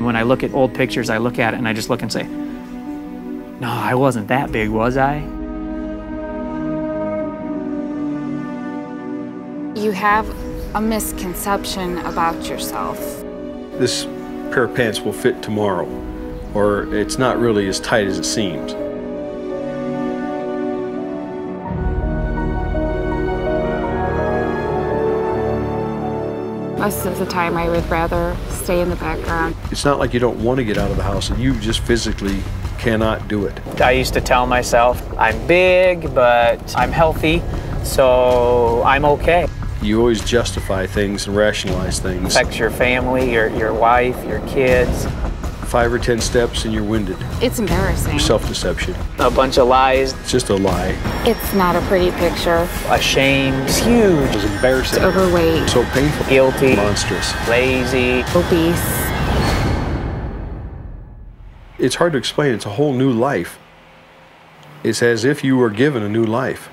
When I look at old pictures, I look at it and I just look and say, no, I wasn't that big, was I? You have a misconception about yourself. This pair of pants will fit tomorrow, or it's not really as tight as it seems. Most of the time, I would rather stay in the background. It's not like you don't want to get out of the house, and you just physically cannot do it. I used to tell myself, I'm big, but I'm healthy, so I'm okay. You always justify things and rationalize things. Affects your family, your wife, your kids. 5 or 10 steps and you're winded. It's embarrassing. Self-deception. A bunch of lies. It's just a lie. It's not a pretty picture. Ashamed. It's huge. It's embarrassing. It's overweight. So painful. Guilty. Monstrous. Lazy. Obese. It's hard to explain. It's a whole new life. It's as if you were given a new life.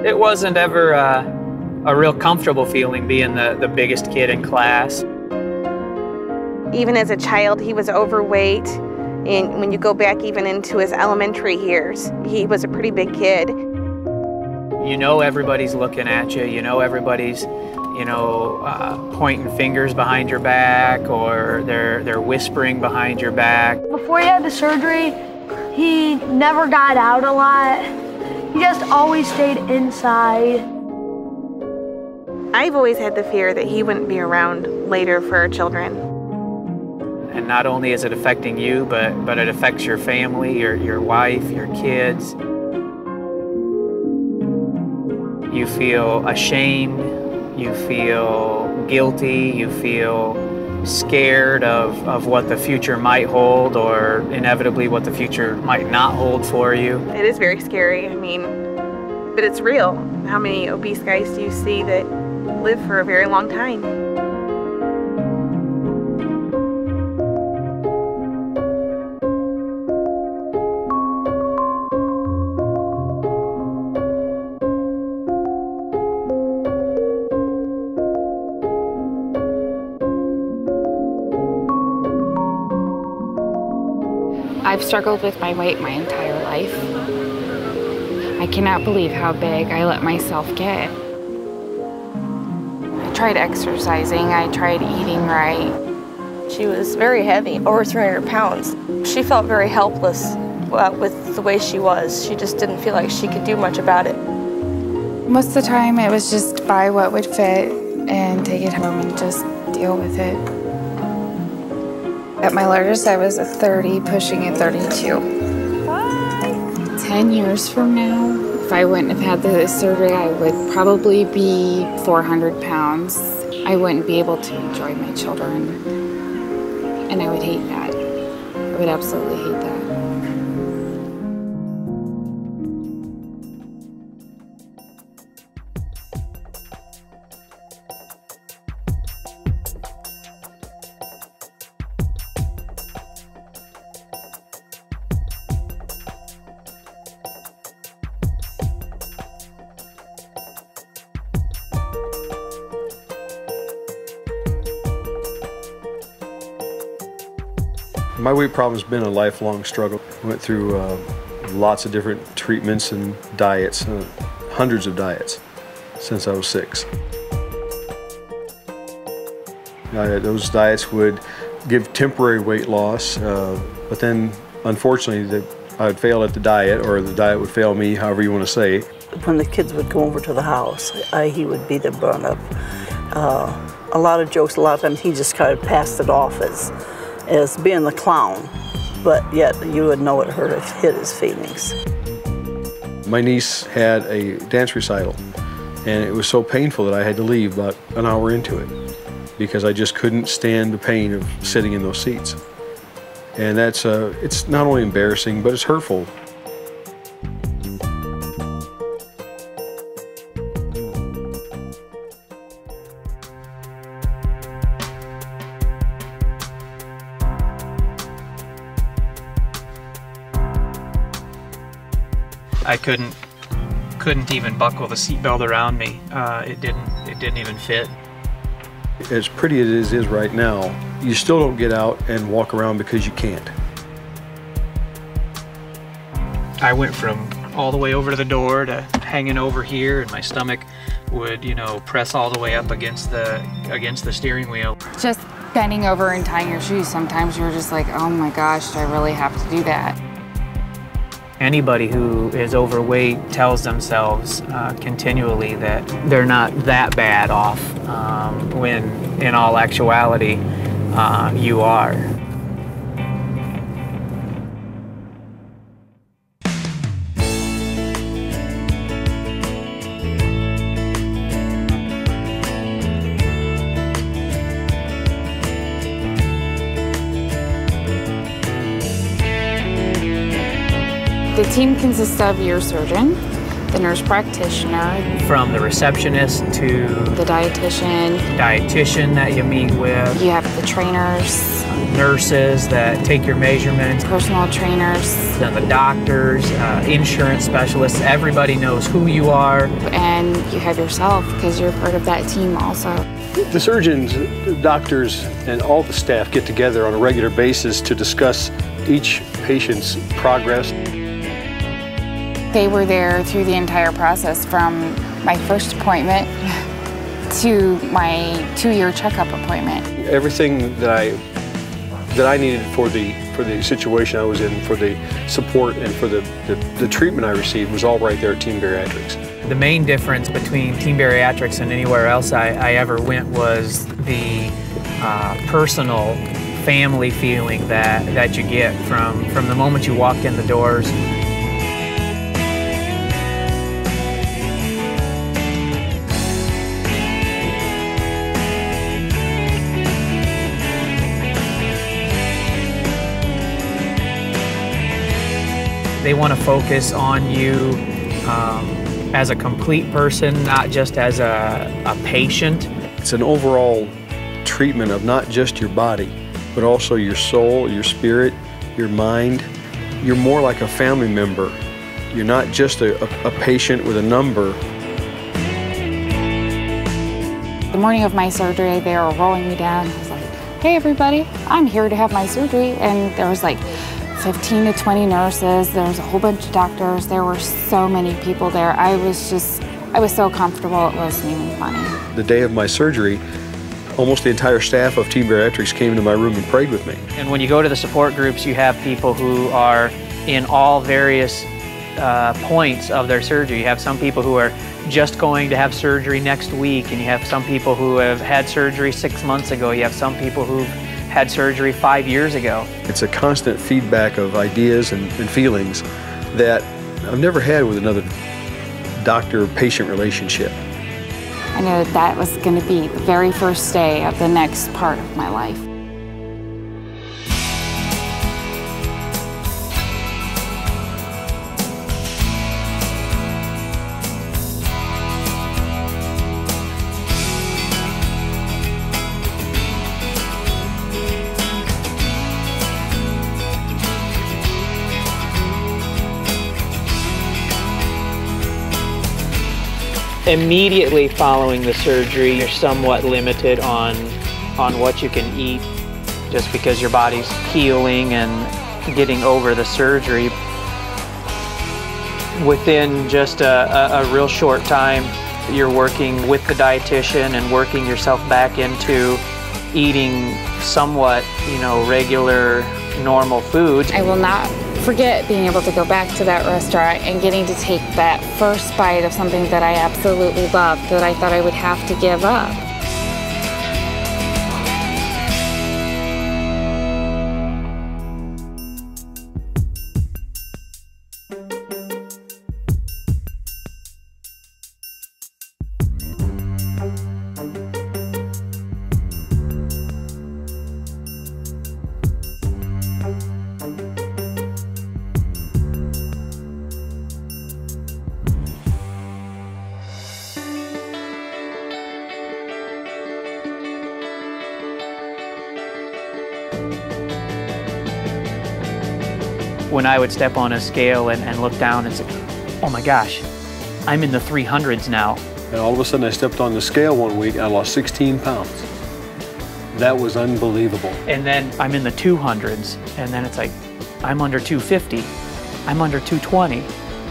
It wasn't ever a real comfortable feeling being the biggest kid in class. Even as a child, he was overweight. And when you go back even into his elementary years, he was a pretty big kid. You know everybody's looking at you. You know everybody's, pointing fingers behind your back, or they're whispering behind your back. Before he had the surgery, he never got out a lot. He just always stayed inside. I've always had the fear that he wouldn't be around later for our children. And not only is it affecting you, but it affects your family, your wife, your kids. You feel ashamed, you feel guilty, you feel scared of what the future might hold, or inevitably what the future might not hold for you. It is very scary, but it's real. How many obese guys do you see that live for a very long time? I've struggled with my weight my entire life. I cannot believe how big I let myself get. I tried exercising, I tried eating right. She was very heavy, over 300 pounds. She felt very helpless with the way she was. She just didn't feel like she could do much about it. Most of the time it was just buy what would fit and take it home and just deal with it. At my largest, I was a 30, pushing a 32. 10 years from now, if I wouldn't have had the surgery, I would probably be 400 pounds. I wouldn't be able to enjoy my children, and I would hate that. I would absolutely hate that. My weight problem has been a lifelong struggle. I went through lots of different treatments and diets, hundreds of diets since I was 6. Those diets would give temporary weight loss, but then unfortunately I would fail at the diet, or the diet would fail me, however you want to say. When the kids would come over to the house, he would be the brunt of a lot of jokes. A lot of times he just kind of passed it off as being the clown, but yet you would know it hit his feelings. My niece had a dance recital, and it was so painful that I had to leave about an hour into it because I just couldn't stand the pain of sitting in those seats. And it's not only embarrassing, but it's hurtful. I couldn't even buckle the seatbelt around me. It didn't even fit. As pretty as it is right now, you still don't get out and walk around because you can't. I went from all the way over to the door to hanging over here, and my stomach would, press all the way up against the steering wheel. Just bending over and tying your shoes, sometimes you're just like, oh my gosh, do I really have to do that? Anybody who is overweight tells themselves continually that they're not that bad off, when in all actuality, you are. The team consists of your surgeon, the nurse practitioner, From the receptionist to the dietitian. That you meet with, You have the trainers, nurses that take your measurements, personal trainers, and the doctors, insurance specialists. Everybody knows who you are. and you have yourself because you're part of that team also. The surgeons, the doctors, and all the staff get together on a regular basis to discuss each patient's progress. They were there through the entire process, from my first appointment to my 2-year checkup appointment. Everything that I needed for the situation I was in, for the support and for the treatment I received, was all right there at Team Bariatrics. The main difference between Team Bariatrics and anywhere else I ever went was the personal family feeling that you get from the moment you walk in the doors. They want to focus on you as a complete person, not just as a patient. It's an overall treatment of not just your body, but also your soul, your spirit, your mind. You're more like a family member. You're not just a patient with a number. The morning of my surgery, they were rolling me down. I was like, hey everybody, I'm here to have my surgery. And there was like 15 to 20 nurses, there was a whole bunch of doctors, there were so many people there. I was so comfortable, it wasn't even funny. The day of my surgery, almost the entire staff of Team Bariatrics came into my room and prayed with me. And when you go to the support groups, you have people who are in all various points of their surgery. You have some people who are just going to have surgery next week, and you have some people who have had surgery 6 months ago. You have some people who've had surgery 5 years ago. It's a constant feedback of ideas and feelings that I've never had with another doctor-patient relationship. I knew that was going to be the very first day of the next part of my life. Immediately following the surgery, you're somewhat limited on what you can eat, just because your body's healing and getting over the surgery. Within just a real short time, you're working with the dietitian and working yourself back into eating somewhat, regular, normal foods. I will not forget being able to go back to that restaurant and getting to take that first bite of something that I absolutely loved, that I thought I would have to give up. When I would step on a scale and look down and say, oh my gosh, I'm in the 300s now. And all of a sudden I stepped on the scale one week and I lost 16 pounds. That was unbelievable. And then I'm in the 200s, and then it's like, I'm under 250, I'm under 220,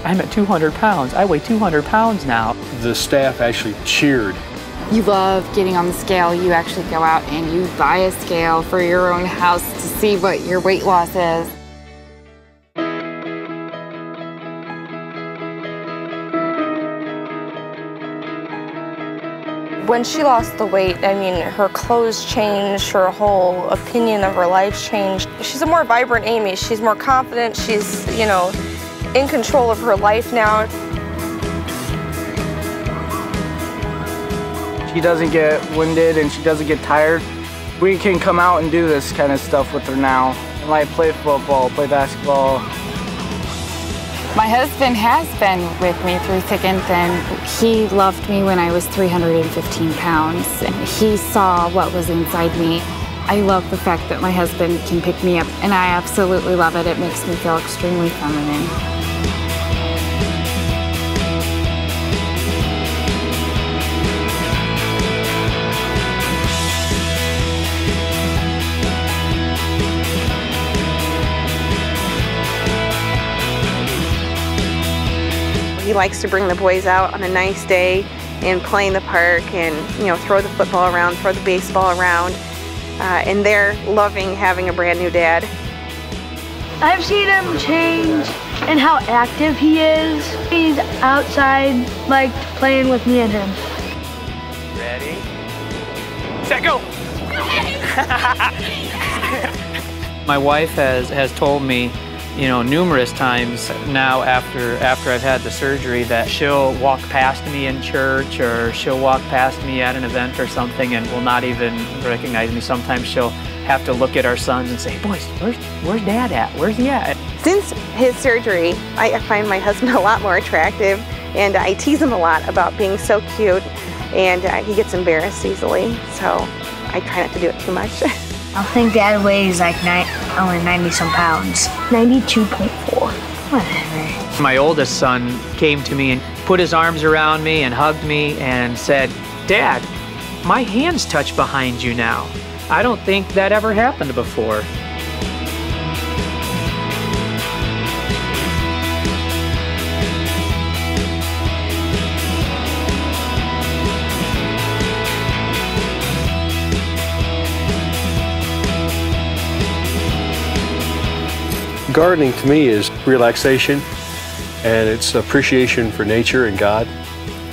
I'm at 200 pounds, I weigh 200 pounds now. The staff actually cheered. You love getting on the scale. You actually go out and you buy a scale for your own house to see what your weight loss is. When she lost the weight, I mean, her clothes changed, her whole opinion of her life changed. She's a more vibrant Aimee. She's more confident. She's, you know, in control of her life now. She doesn't get winded and she doesn't get tired. We can come out and do this kind of stuff with her now. And like play football, play basketball. My husband has been with me through thick and thin. He loved me when I was 315 pounds, and he saw what was inside me. I love the fact that my husband can pick me up, and I absolutely love it. It makes me feel extremely feminine. He likes to bring the boys out on a nice day and play in the park and, you know, throw the football around, throw the baseball around. And they're loving having a brand new dad. I've seen him change in how active he is. He's outside, like, playing with me and him. Ready, set, go! My wife has told me, you know, numerous times now after I've had the surgery that she'll walk past me in church or she'll walk past me at an event or something and will not even recognize me. Sometimes she'll have to look at our sons and say, boys, where's Dad at? Where's he at? Since his surgery, I find my husband a lot more attractive, and I tease him a lot about being so cute, and he gets embarrassed easily, so I try not to do it too much. I think Dad weighs like only 90-some pounds. 92.4. Whatever. My oldest son came to me and put his arms around me and hugged me and said, Dad, my hands touch behind you now. I don't think that ever happened before. Gardening to me is relaxation, and it's appreciation for nature and God.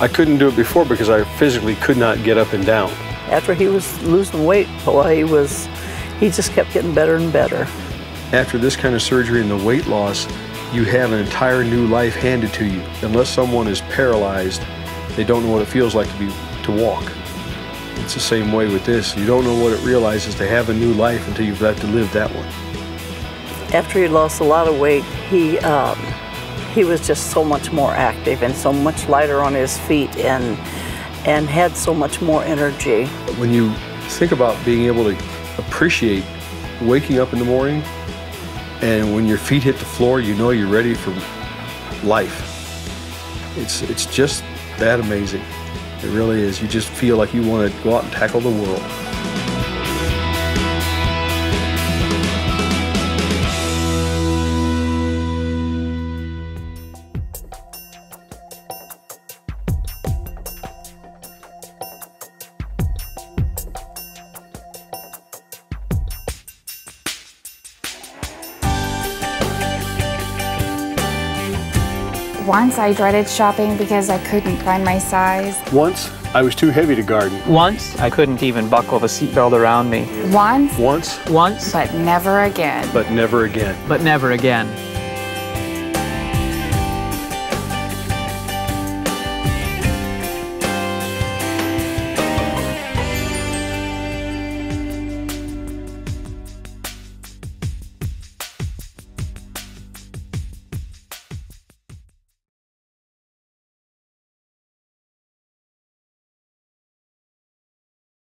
I couldn't do it before because I physically could not get up and down. After he was losing weight, boy, he just kept getting better and better. After this kind of surgery and the weight loss, you have an entire new life handed to you. Unless someone is paralyzed, they don't know what it feels like to walk. It's the same way with this. You don't know what it realizes to have a new life until you've got to live that one. After he lost a lot of weight, he was just so much more active and so much lighter on his feet and had so much more energy. When you think about being able to appreciate waking up in the morning, and when your feet hit the floor, you know you're ready for life. It's just that amazing. It really is. You just feel like you want to go out and tackle the world. Once I dreaded shopping because I couldn't find my size. Once, I was too heavy to garden. Once, I couldn't even buckle the seatbelt around me. Once. Once. Once. But never again. But never again. But never again.